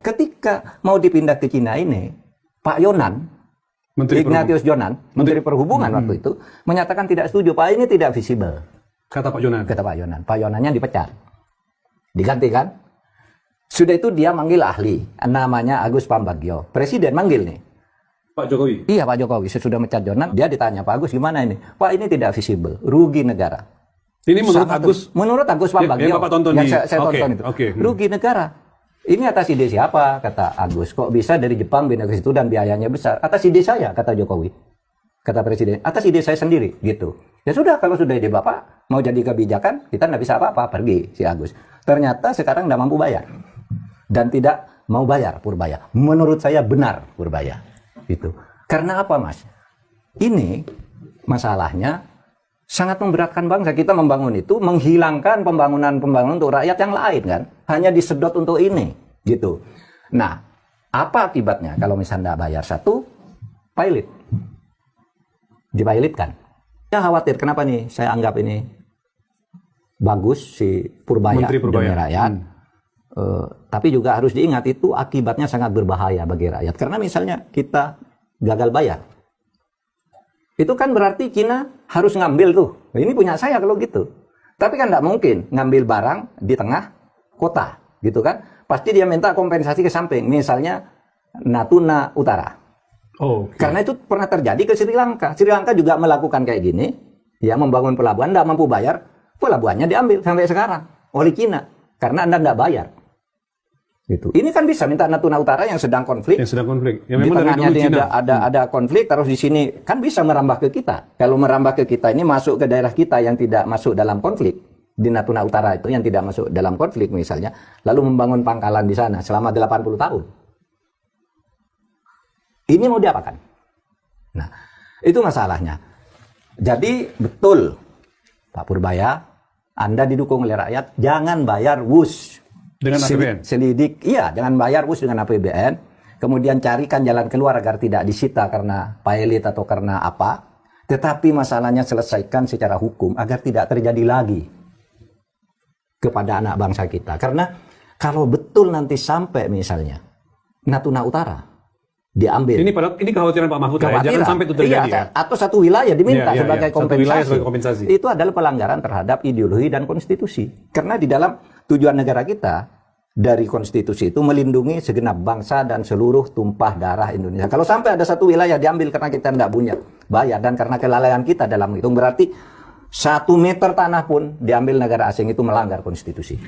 Ketika mau dipindah ke Cina ini, Pak Yonan, Ignatius Jonan, Menteri Perhubungan waktu itu, menyatakan tidak setuju. Pak, ini tidak visible. Kata Pak Yonan. Kata Pak Yonan. Pak Yonannya dipecat. Digantikan. Sudah itu dia manggil ahli. Namanya Agus Pambagio. Presiden manggil nih. Pak Jokowi? Iya, Pak Jokowi. Sesudah mecat Jonan, dia ditanya, Pak Agus gimana ini? Pak, ini tidak visible. Rugi negara. Ini menurut Agus? Menurut Agus Pambagio. Yang Bapak tonton saya tonton itu. Rugi negara. Ini atas ide siapa? Kata Agus. Kok bisa dari Jepang pindah ke situ dan biayanya besar? Atas ide saya, kata Jokowi. Kata Presiden. Atas ide saya sendiri, gitu. Ya sudah, kalau sudah ide Bapak, mau jadi kebijakan, kita nggak bisa apa-apa. Pergi, si Agus. Ternyata sekarang nggak mampu bayar. Dan tidak mau bayar Purbaya. Menurut saya benar Purbaya. Gitu. Karena apa, Mas? Ini masalahnya sangat memberatkan bangsa. Kita membangun itu menghilangkan pembangunan untuk rakyat yang lain kan. Hanya disedot untuk ini gitu. Nah, apa akibatnya kalau misalnya tidak bayar? Satu, pilot. Dipilotkan. Saya khawatir, kenapa nih saya anggap ini bagus si Purbaya demi rakyat. Tapi juga harus diingat itu akibatnya sangat berbahaya bagi rakyat. Karena misalnya kita gagal bayar. Itu kan berarti Cina harus ngambil tuh. Ini punya saya kalau gitu. Tapi kan tidak mungkin ngambil barang di tengah kota, gitu kan? Pasti dia minta kompensasi ke samping. Misalnya Natuna Utara. Oh. Okay. Karena itu pernah terjadi ke Sri Lanka. Sri Lanka juga melakukan kayak gini, ya membangun pelabuhan, tidak mampu bayar, pelabuhannya diambil sampai sekarang oleh Cina karena Anda tidak bayar. Gitu. Ini kan bisa minta Natuna Utara yang sedang konflik. Yang sedang konflik. Yang di tengahnya dia ada konflik, terus di sini kan bisa merambah ke kita. Kalau merambah ke kita ini masuk ke daerah kita yang tidak masuk dalam konflik di Natuna Utara itu yang tidak masuk dalam konflik misalnya, lalu membangun pangkalan di sana selama 80 tahun. Ini mau diapakan? Nah, itu masalahnya. Jadi betul Pak Purbaya, Anda didukung oleh rakyat, jangan bayar WUS. Dengan APBN? Selidik, iya, jangan bayar WUS dengan APBN. Kemudian carikan jalan keluar agar tidak disita karena pilot atau karena apa. Tetapi masalahnya selesaikan secara hukum agar tidak terjadi lagi kepada anak bangsa kita. Karena kalau betul nanti sampai misalnya Natuna Utara diambil. Ini kekhawatiran Pak Mahfud ya, jangan sampai itu terjadi. Iya, atau satu wilayah diminta sebagai kompensasi. Itu adalah pelanggaran terhadap ideologi dan konstitusi. Karena di dalam tujuan negara kita dari konstitusi itu melindungi segenap bangsa dan seluruh tumpah darah Indonesia. Kalau sampai ada satu wilayah diambil karena kita tidak punya bayar dan karena kelalaian kita dalam itu, berarti 1 meter tanah pun diambil negara asing, itu melanggar konstitusi.